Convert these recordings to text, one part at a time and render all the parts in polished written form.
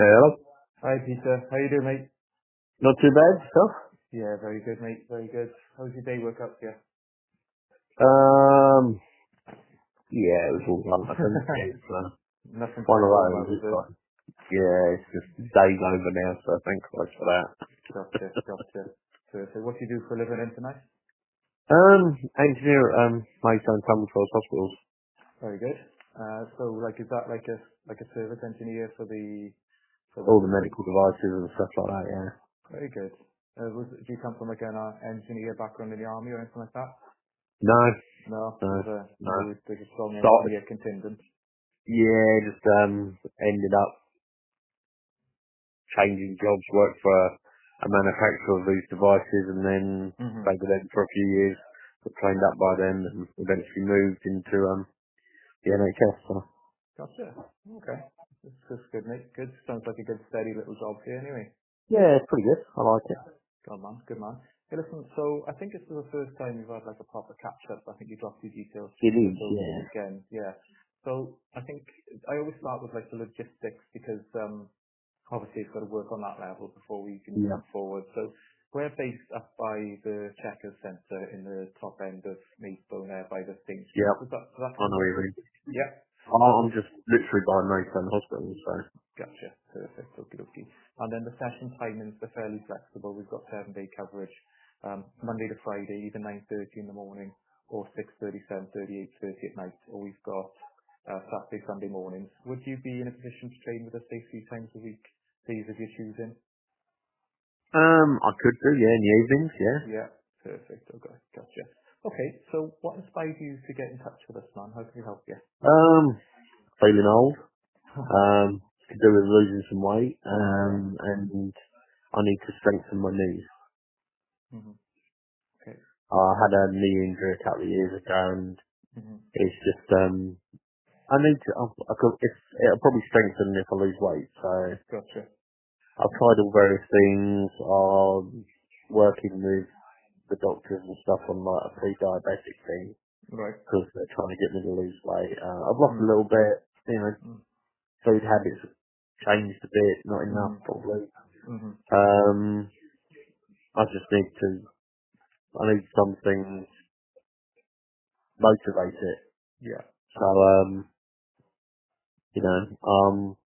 Hello. Hi, Peter. How you doing, mate? Not too bad, stuff. Yeah, very good, mate. Very good. How's your day work out for you? Um, yeah, it was all wonderful. It's Nothing one to of report those. about, is It's it? like, yeah, it's just day's over now, so thank Christ for that. Gotcha. So what do you do for a living then tonight? Engineer at Maidstone Tunbridge Hospitals. Very good. So is that like a service engineer for All the medical devices and stuff like that, yeah. very good. Do you come from like an engineer background in the army or anything like that? No, No, no, no. there's a strong Started, engineer contingent. yeah, just ended up changing jobs, worked for a manufacturer of these devices, and then Mhm. stayed with them for a few years, got trained up by them, and eventually moved into the NHS. So. Gotcha. Okay. That's good, mate. Good. Sounds like a good steady little job here anyway. Yeah, it's pretty good. I like it. Good man. Hey, listen, so I think this is the first time you've had like a proper catch up. I think you dropped your details It through is, just over the yeah. weekend. Yeah. So I think I always start with like the logistics because obviously it's got to work on that level before we can Yeah. move forward. So we're based up by the Checkers Centre in the top end of Maidstone there by the station. Yeah. Does that I kind know of work? what you mean. Yeah. I'm just literally by Maidstone Hospital, so. Gotcha. Perfect. Okay. And then the session timings are fairly flexible. We've got 7-day coverage, Monday to Friday, either 9:30 in the morning or 6:30, 7:30, 8:30 at night, or we've got Saturday, Sunday mornings. Would you be in a position to train with us, say, 3 times a week, days of your choosing? I could do, yeah, in the evenings, yeah. Yeah. Perfect. Okay. Gotcha. Okay. So what inspired you to get in touch with us, man? How can we help you? Feeling old. To do with losing some weight, and I need to strengthen my knees. hmm Okay. I had a knee injury a couple of years ago, and hmm it's just, I need to, it'll probably strengthen if I lose weight, so. Gotcha. I've tried all various things. I'm working with the doctors and stuff on like a pre-diabetic thing Right. because they're trying to get me to lose weight. I've lost a Mm. little bit. You know, Mm. food habits have changed a bit, not enough Mm. probably. Mm-hmm. I just need to. I need something motivate it. Yeah. So you know,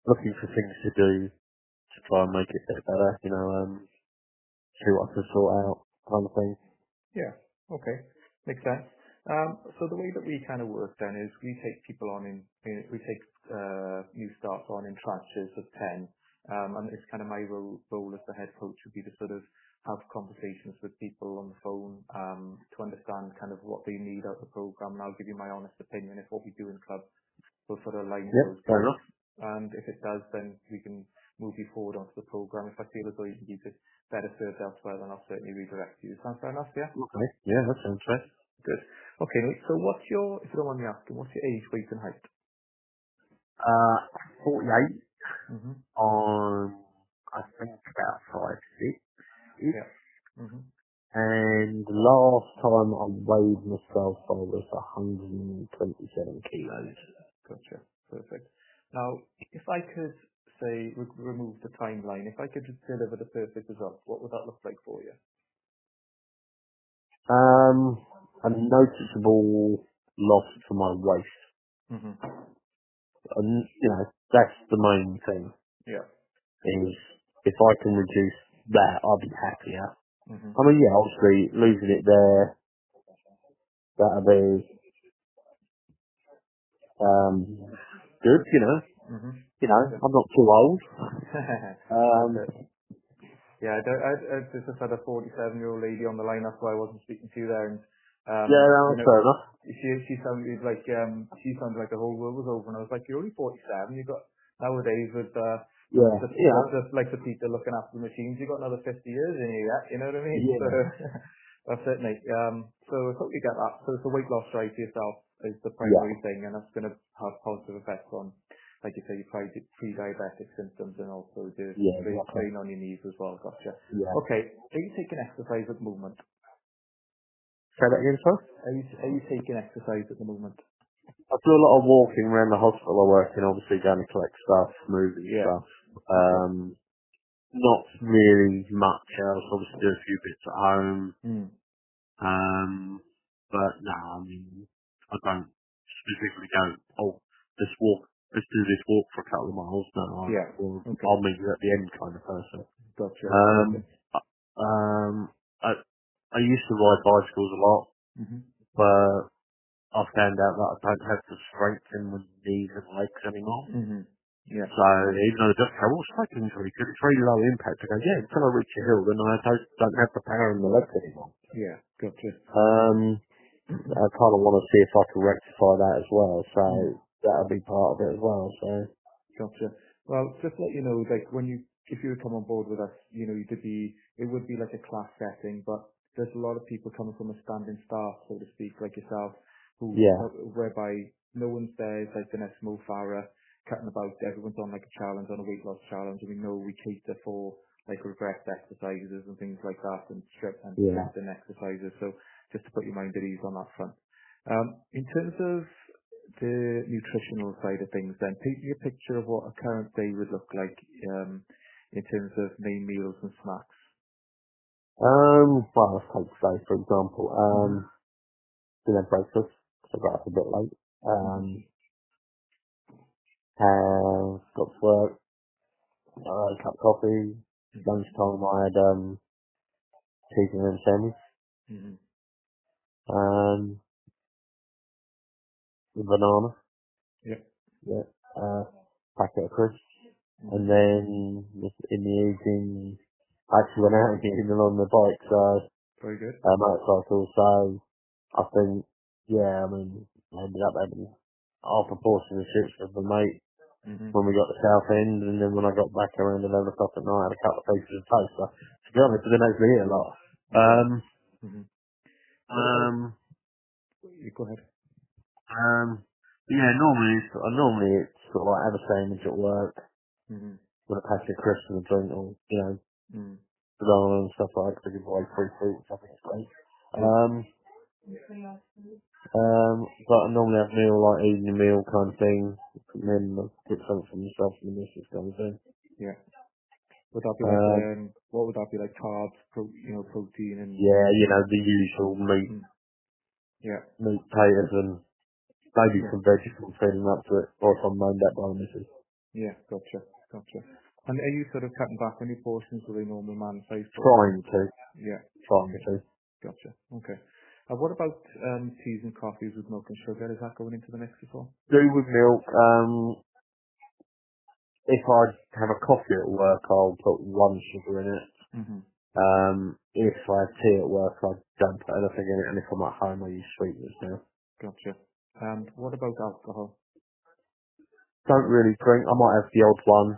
looking for things to do to try and make it a bit better. You know, see what I can sort out, kind of thing. Yeah. Okay. Makes sense. So the way that we kind of work then is we take people on we take new starts on in tranches of 10. And it's kind of my role as the head coach would be to sort of have conversations with people on the phone to understand kind of what they need out of the program. And I'll give you my honest opinion if what we do in club will sort of align with Yeah, those fair goals. enough. And if it does, then we can move you forward onto the program. If I feel as though you can be better served elsewhere, then I'll certainly redirect you. Sounds fair enough, yeah? Okay. Yeah, that sounds fair. Good. Okay, mate, so if you don't mind me asking, what's your age, weight and height? 48 hmm on, I think about 5'6". Yeah. hmm And the last time I weighed myself, I was 127 kilos. Gotcha. Perfect. Now, if I could say, remove the timeline, if I could just deliver the perfect result, what would that look like for you? A noticeable loss to my waist. hmm And, you know, that's the main thing, Yeah. is if I can reduce that, I'll be happier. hmm I mean, yeah, obviously, losing it there, that'll be, good, you know. hmm You know, Yeah. I'm not too old. That's it. Yeah, I just had a 47-year-old lady on the line. That's why I wasn't speaking to you there. And Yeah, that's fair enough. she sounded like the whole world was over. And I was like, you're only 47. You got nowadays with Yeah, yeah, the people looking after the machines, you got another 50 years in you yet. You know what I mean? So yeah, that's it, mate. So I hope you get that. So it's a weight loss drive for yourself is the yeah, primary thing, and that's going to have positive effects on, like you say, your pre-diabetic symptoms and also the yeah, exactly. strain on your knees as well. Gotcha. Yeah. Okay. Are you taking exercise at the moment? Say that again, sir? Are you taking exercise at the moment? I do a lot of walking around the hospital I work in, obviously going to collect stuff, moving Yeah. stuff. Not really much else. Obviously do a few bits at home. Mm. But no, I mean, I don't specifically go, oh, let's do this walk for a couple of miles. No, Yeah. or Okay. I'll meet you at the end kind of person. Gotcha. Um, I, I used to ride bicycles a lot, Mm-hmm. but I found out that I don't have the strength in my knees and legs anymore. Mm-hmm. Yeah. So even though the doctor, well, cycling's really good, it's very low impact. I go, yeah, until I reach a hill, then I don't have the power in the legs anymore. Yeah. Gotcha. I kind of want to see if I can rectify that as well. So Mm. that'll be part of it as well. So Gotcha. Well, just to let you know, like if you would come on board with us, it would be like a class setting, but there's a lot of people coming from a standing start, so to speak, like yourself, yeah, whereby no one's there, it's like the next Mo Farah cutting about, everyone's on like a challenge, on a weight loss challenge, and we know we cater for like regress exercises and things like that, and yeah. lifting exercises, so just to put your mind at ease on that front. In terms of the nutritional side of things then, paint me a picture of what a current day would look like in terms of main meals and snacks. Well, let's take today, for example. Dinner breakfast, so I got up a bit late. Have got to work, a cup of coffee. Lunchtime I had, cheese and ham sandwich, Mm-hmm. with banana, Yep. yeah, packet of crisps. Mm-hmm. And then in the evening, I actually went out again on the bike, so, Very good. motorcycle, so I think, yeah, I mean, I ended up having half a portion of chips with my mate Mm-hmm. when we got to South End, and then when I got back around 11 o'clock at night, I had a couple of pieces of toast. So, to be honest, I didn't actually eat a lot. Yeah. Mm-hmm. What about, Um, you go ahead. yeah, normally it's sort of like have a sandwich at work Mm-hmm. with a packet of crisps and a drink, or, Mm. banana and stuff like that, to give away free fruit, which I think is great. Good. But I normally have a meal, like eating a meal kind of thing, and then I get something for myself and the missus kind of thing. Yeah. Would that be like, Um, what would that be like, carbs, protein and, yeah, the usual meat, mm. Yeah. potatoes and maybe Yeah. some vegetables feeding up to it, or if I'm moaned at by the missus. Yeah. Gotcha. Gotcha. And are you sort of cutting back on your portions with a normal man-sized portion? Trying to, Yeah. trying Okay. to. Gotcha. Okay. What about teas and coffees with milk and sugar? Is that going into the mix as well? Do with milk, if I have a coffee at work, I'll put one sugar in it. Mm-hmm. If I have tea at work, I don't put anything in it, and if I'm at home, I use sweeteners now. Gotcha. And what about alcohol? Don't really drink. I might have the odd one.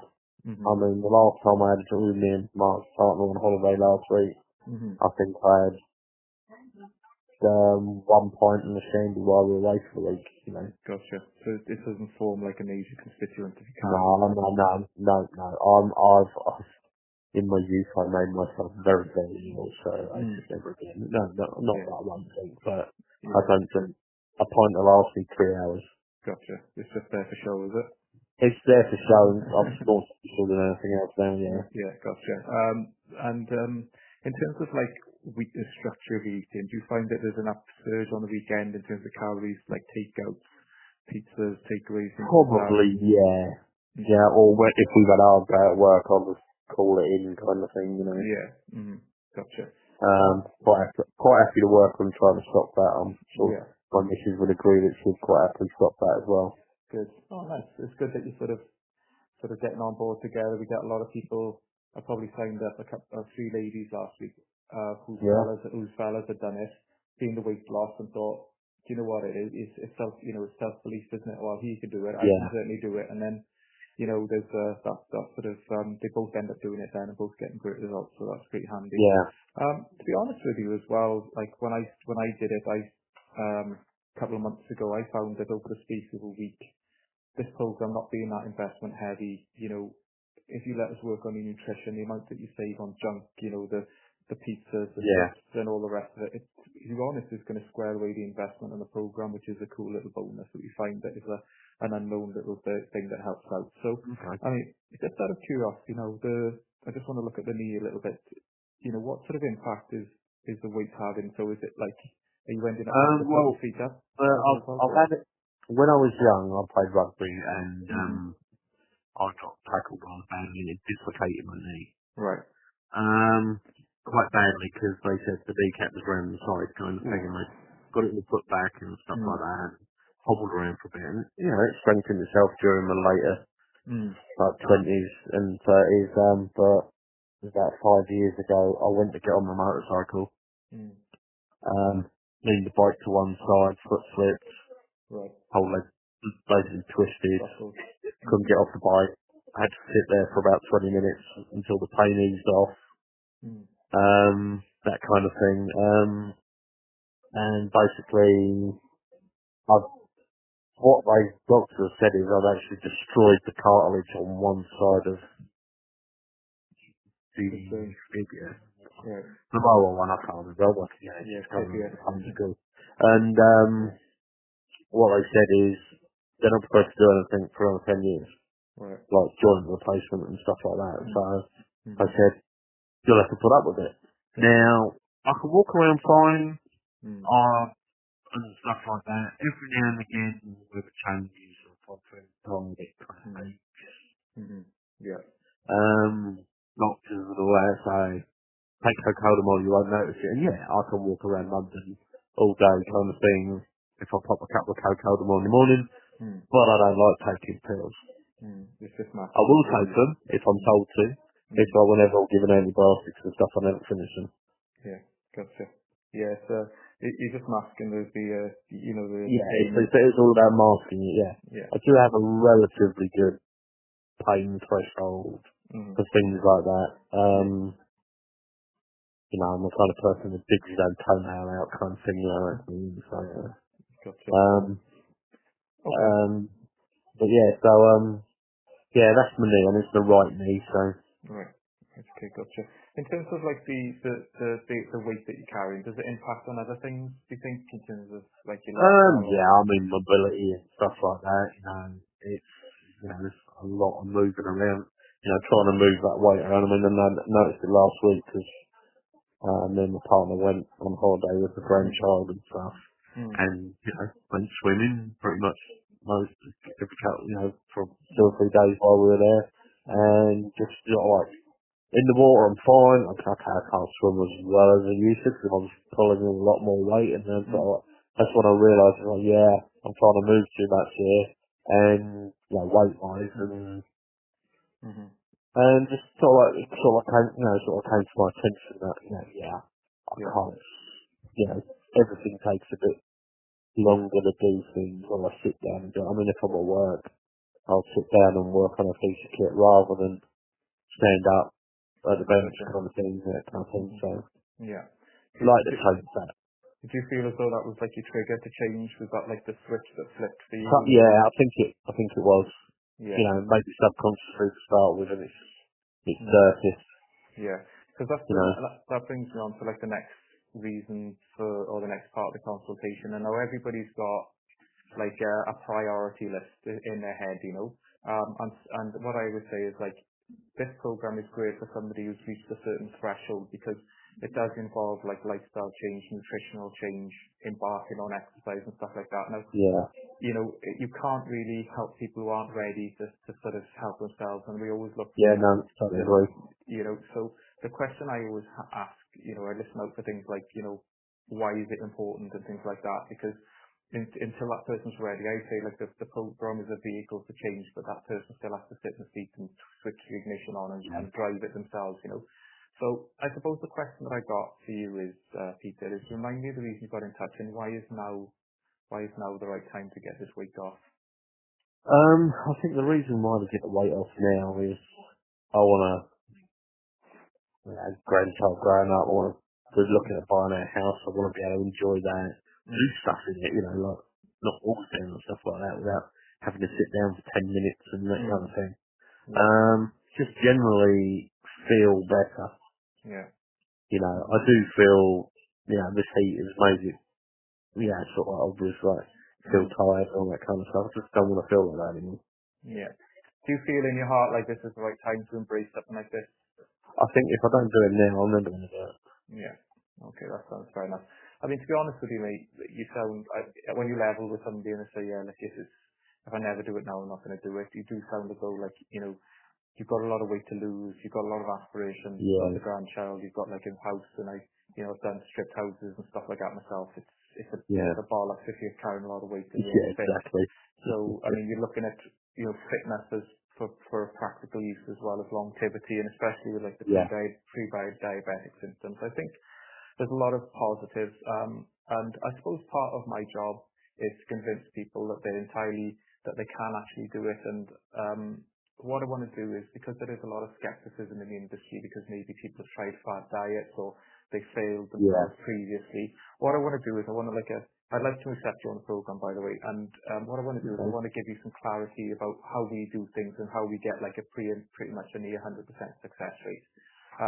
Mm-hmm. I mean, the last time I had a drink with me and my partner on holiday last week, Mm-hmm. I think I had 1 pint and a shandy while we were away for the week, Gotcha. So this doesn't form like a major constituent if you No, can't help it. no. I've in my youth, I made myself very, very ill, so I Mm. should never again. No, not Yeah. that I won't drink, but I Yeah. don't drink. A pint will last me 3 hours. Gotcha. It's just there for show, is it? It's there for show, and I'm more social than anything else down here. Yeah. Gotcha. And in terms of like the structure of eating, do you find that there's an upsurge on the weekend in terms of calories, like takeouts, pizzas, takeaways, things like that? Probably, yeah. Mm. Yeah, or if we've had our day at work, I'll just call it in kind of thing. Yeah. Mm. Gotcha. Quite happy to work on trying to stop that. I'm sure Yeah. my missus would agree that she'd quite happily stop that as well. Good. Oh, nice. It's good that you sort of getting on board together. We get a lot of people. I probably signed up a couple, 3 ladies last week, Yeah, whose fellas had done it, seen the weight loss and thought, do you know what it is? It's it's self belief, isn't it? Well, he can do it. I can yeah, certainly do it. And then, there's that sort of they both end up doing it then and both getting great results. So that's pretty handy. yeah, To be honest with you as well, like when I did it, a couple of months ago, I found that over the space of a week, this program not being that investment heavy, if you let us work on your nutrition, the amount that you save on junk, the pizzas, the yeah, chips and all the rest of it, to be honest, is going to square away the investment on the program, which is a cool little bonus that we find that is an unknown little thing that helps out. So, Okay. I mean, just out of curiosity, I just want to look at the knee a little bit. What sort of impact is the weight having? So is it like, are you ending up having to put Well, your feet up? I've had it when I was young. I played rugby, and I got tackled on badly and it dislocated my knee. Right. Quite badly because they said the kneecap was round the side kind of thing, and I got it in the foot back and stuff like that, and hobbled around for a bit. And, it strengthened itself during my later like 20s and 30s. But about 5 years ago, I went to get on my motorcycle, leaned the bike to one side, foot slipped, Right. whole leg basically twisted, Russell. couldn't get off the bike. I had to sit there for about 20 minutes until the pain eased off. That kind of thing. And basically, what my doctor said is I've actually destroyed the cartilage on one side of the fibula. Right. The lower one, I can't remember. It's kind of fibula. undergo. And what they said is they're not supposed to do anything for another 10 years, Right. like joint replacement and stuff like that. So I Mhm. said, you'll have to put up with it. Now, I can walk around fine, and stuff like that. Every now and again, with changes or something, I'll get kind of Yeah. doctors and all that say, take cocodamol, you won't notice it. And yeah, I can walk around London all day kind of thing if I pop a couple of cocodamol in the morning, but I don't like taking pills. It's just not. I will take them if I'm told to. If I whenever I'm given antibiotics and stuff, I never finish them. Yeah, gotcha. Yeah, so you're just masking the It's all about masking it, yeah. yeah. I do have a relatively good pain threshold for things like that. I'm the kind of person that digs his own toenail out kind of thing, so, Gotcha. but that's my knee, and it's the right knee, so. Right. Okay, gotcha. In terms of like the weight that you're carrying, does it impact on other things, do you think, in terms of like your lifestyle? Yeah, I mean mobility and stuff like that, it's, there's a lot of moving around, trying to move that weight around. I mean, I noticed it last week because me and my partner went on holiday with the grandchild and stuff, and, went swimming pretty much every couple, for 2 or 3 days while we were there, and just, like, in the water I'm fine. I can't swim as well as I used to because I was pulling in a lot more weight, and then that's when I realised, I'm trying to move too much here, and weight-wise, and just sort of came to my attention that I can't, everything takes a bit longer to do things while I sit down and do it. I mean, if I'm at work, I'll sit down and work on a piece of kit rather than stand up at the bench kind of thing, that kind of thing. So, yeah. like the change that. Did you feel as though that was like your trigger to change? Was that like the switch that flipped for you? Yeah, I think it was. Yeah. Maybe subconsciously to start with, and it's surfaced. Yeah, because that brings me on to like the next reason or the next part of the consultation. I know everybody's got like a priority list in their head, and what I would say is like this program is great for somebody who's reached a certain threshold because it does involve like lifestyle change, nutritional change, embarking on exercise and stuff like that. Now, you can't really help people who aren't ready to sort of help themselves, and we always look. Totally agree. So the question I always ask, I listen out for things like, why is it important and things like that, because until that person's ready, I say like the program is a vehicle for change, but that person still has to sit in the seat and switch the ignition on and drive it themselves, So I suppose the question that I got for you is, Peter, is remind me of the reason you got in touch and why is now the right time to get this weight off? I think the reason why to get the weight off now is I want to, grandchild growing up, I want to be looking at buying a house, I want to be able to enjoy that, do stuff in it, like not walk down and stuff like that without having to sit down for 10 minutes and that kind of thing. Just generally feel better. Yeah. I do feel this heat has made it, sort of obvious, like, feel tired and all that kind of stuff. I just don't want to feel like that anymore. Yeah. Do you feel in your heart like this is the right time to embrace something like this? I think if I don't do it now, I'm never going to do it. Yeah. Okay, that sounds fair enough. I mean, to be honest with you, mate, you sound, when you level with somebody and they say, yeah, like, this is, if I never do it now, I'm not going to do it, you do sound as though, like, you've got a lot of weight to lose, you've got a lot of aspirations, you've got Yeah, the grandchild, you've got, like, a house, and I've done stripped houses and stuff like that myself. yeah, It's a bollocks if you're carrying a lot of weight and you're yeah, unfit. exactly. So, I mean, you're looking at, fitness as for practical use as well as longevity, and especially with like the Yeah, pre-diabetic symptoms. I think there's a lot of positives, and I suppose part of my job is to convince people that that they can actually do it. And what I want to do is, because there is a lot of skepticism in the industry, because maybe people have tried fad diets or they failed yeah, themselves previously. What I want to do is I'd like to accept you on the program, by the way. And what I want to do is I okay, want to give you some clarity about how we do things and how we get like a pretty much a near 100% success rate.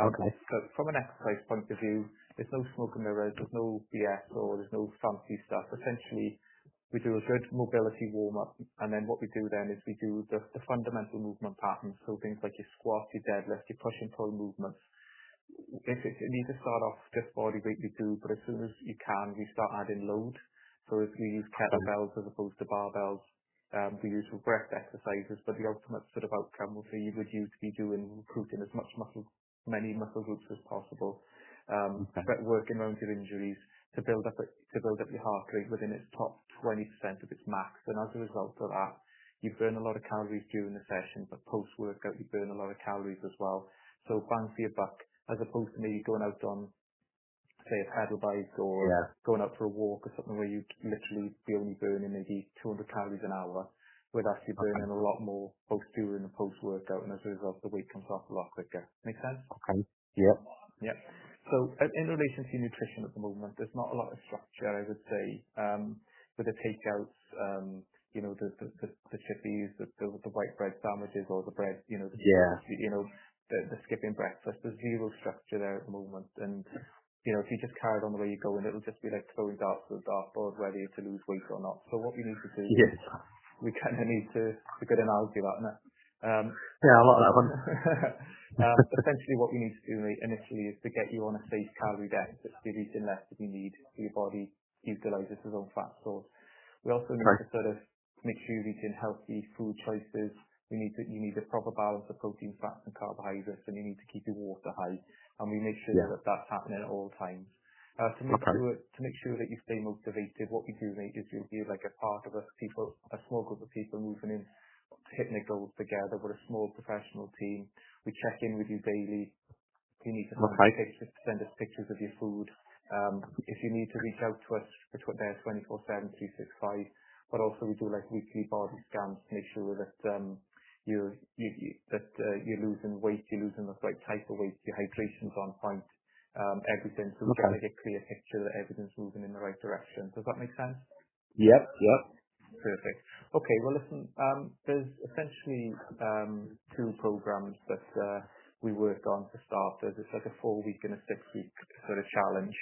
okay, So from an exercise point of view, there's no smoke and mirrors, there's no BS or there's no fancy stuff. Essentially, we do a good mobility warm-up, and then what we do then is we do the fundamental movement patterns, so things like your squat, your deadlift, your push and pull movements. If you need to start off just body weight, we do, but as soon as you can, we start adding load. So if we use okay, kettlebells as opposed to barbells, we use breath exercises, but the ultimate sort of outcome will be would you to be doing recruiting as many muscle groups as possible, okay, but working around your injuries to build up your heart rate within its top 20% of its max. And as a result of that, you burn a lot of calories during the session, but post-workout you burn a lot of calories as well. So bang for your buck, as opposed to maybe going out on, say, a pedal bike or yeah, going out for a walk or something where you literally be only burning maybe 200 calories an hour, we're actually okay, burning a lot more both during and post-workout, and as a result the weight comes off a lot quicker. Make sense? okay, yep, Yeah. So in relation to nutrition at the moment, there's not a lot of structure, I would say, with the takeouts, the chippies, the white bread sandwiches or the bread, yeah, the skipping breakfast. There's zero structure there at the moment. And, if you just carried on the way you're going, it'll just be like throwing darts to the dartboard, whether you're to lose weight or not. So what we need to do is yes, we kind of need to, it's a good analogy, that, isn't it? Um, yeah, I like that one. essentially what we need to do, mate, initially is to get you on a safe calorie deficit, so you're eating less than you need so your body utilizes its own fat stores. We also need Okay, to sort of make sure you're eating healthy food choices. You need a proper balance of protein, fats and carbohydrates, and you need to keep your water high. And we make sure yeah, that that's happening at all times. To okay, make sure that you stay motivated, what we do, mate, is you'll be like a part of a small group of people moving in, hitting the goals together. We're a small professional team. We check in with you daily. You need to okay, send us pictures of your food. If you need to reach out to us, they're 24/7, 365. But also we do like weekly body scans to make sure that you're losing weight, you're losing the right type of weight, your hydration's on point, everything. So we get okay, like a clear picture that everything's moving in the right direction. Does that make sense? yep, yep, Perfect. Okay. Well, listen, there's essentially two programs that we work on for starters. It's like a 4-week and a 6-week sort of challenge.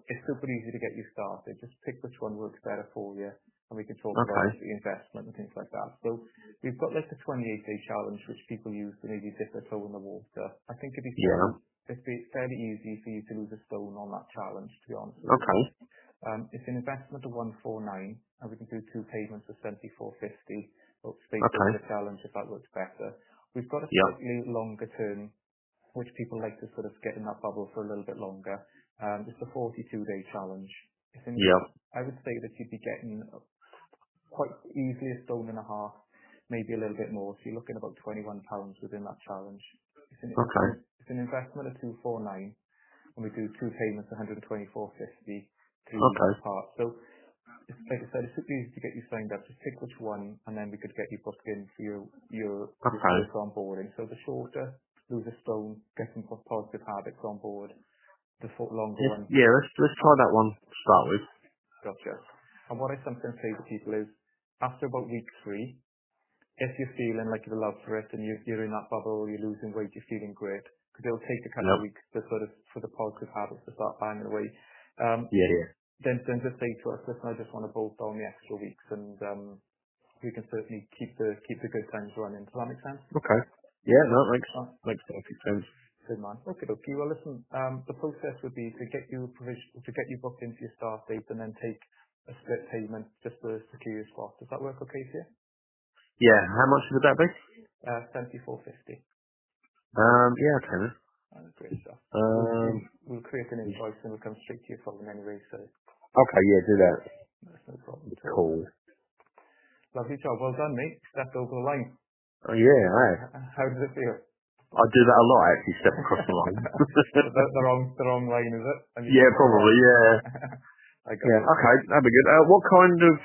It's super easy to get you started. Just pick which one works better for you, and we can talk about okay, the investment and things like that. So we've got like the 28-day challenge, which people use to maybe dip their toe in the water. I think yeah, it'd be fairly easy for you to lose a stone on that challenge, to be honest with you. okay, It's an investment of 149, and we can do 2 payments of 74.50 spaced over okay, the challenge if that works better. We've got a yep, slightly longer term, which people like to sort of get in that bubble for a little bit longer. It's a 42-day challenge. yep, I would say that you'd be getting quite easily a stone and a half, maybe a little bit more. So you're looking about £21 within that challenge. okay, It's an investment of 249, and we do 2 payments, 124.50, 3 weeks okay, apart. So it's like I said, it's super easy to get you signed up. Just pick which one, and then we could get you booked in for your okay. first onboarding. So the shorter, lose a stone, get some positive habits on board. The longer Yes, one, yeah, let's try that one to start with. gotcha. And what I sometimes say to people is, after about week 3, if you're feeling like you're love for it and you're in that bubble, you're losing weight, you're feeling great, because it'll take a couple Yep, of weeks to sort of for the positive habits to start banging away. Yeah, yeah. Then just say to us, listen, I just want to bolt on the extra weeks, and we can certainly keep the good times running. Does that make sense? Okay. Yeah, no, it Oh, makes perfect sense. good man. Okay, okay. Well, listen, the process would be to get you booked into your start date, and then take a split payment just to secure your spot. Does that work okay for you? Yeah, how much would that be? 74.50. Yeah, okay then. Great stuff. Um, We'll create an invoice and it'll come straight to your phone anyway, so okay, yeah, do that. that's no problem at all. Cool. Lovely job. Well done, mate. Stepped over the line. Oh yeah, hey. How does it feel? I do that a lot actually, step across the line. the wrong line, is it? And you Yeah, stepped over probably, it. yeah. I got Yeah, you. okay, that'd be good. What kind of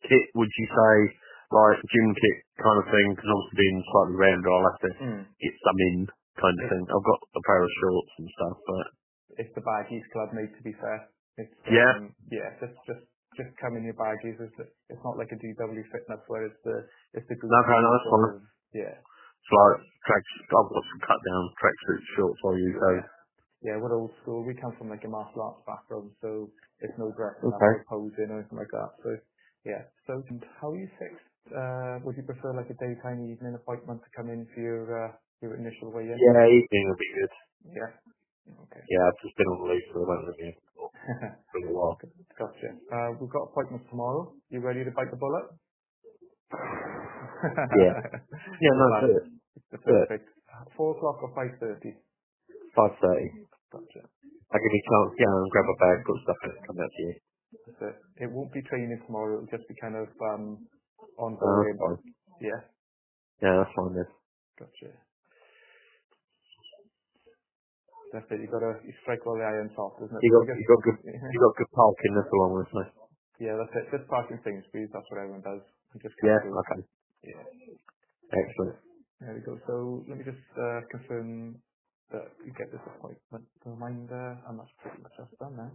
kit would you say, like gym kit kind of thing? Because obviously being slightly rounder, I'll have to Mm. get some in kind of thing. I've got a pair of shorts and stuff, but It's the baggies club, mate, to be fair. It's yeah, yeah, just come in your baggies. It's not like a DW fitness where it's the no, okay, no, Gucci that's sort fine. of yeah. It's like I've got some cut down tracksuit shorts I use those. Yeah. Yeah, we're old school. We come from like a martial arts background, so it's no dressing up Okay. or posing or anything like that. So yeah. So and how are you fixed? Would you prefer like a daytime evening appointment to come in for your initial weigh-in? Yeah, evening will be good. Yeah. Okay. Yeah, I've just been on leave for a moment again for a while. Gotcha. We've got appointments tomorrow. You ready to bite the bullet? Yeah. Yeah, Good no, man. do it. Do it. Perfect. 4 o'clock or 5:30? 5:30. Gotcha. I give you a chance to get home, grab a bag, put stuff in it, come back to you. That's it. It won't be training tomorrow. It'll just be kind of That's onboarding. fine. Yeah. Yeah, that's fine then. Gotcha. That's it. You strike while the iron's hot, isn't it? You So got we get, you got good parking, that's all I'm gonna say. yeah, that's it. Just parking things, please. That's what everyone does. And just come Yeah, through. okay. Yeah. Excellent. There we go. So let me just confirm that you get this appointment reminder, and that's pretty much us done now.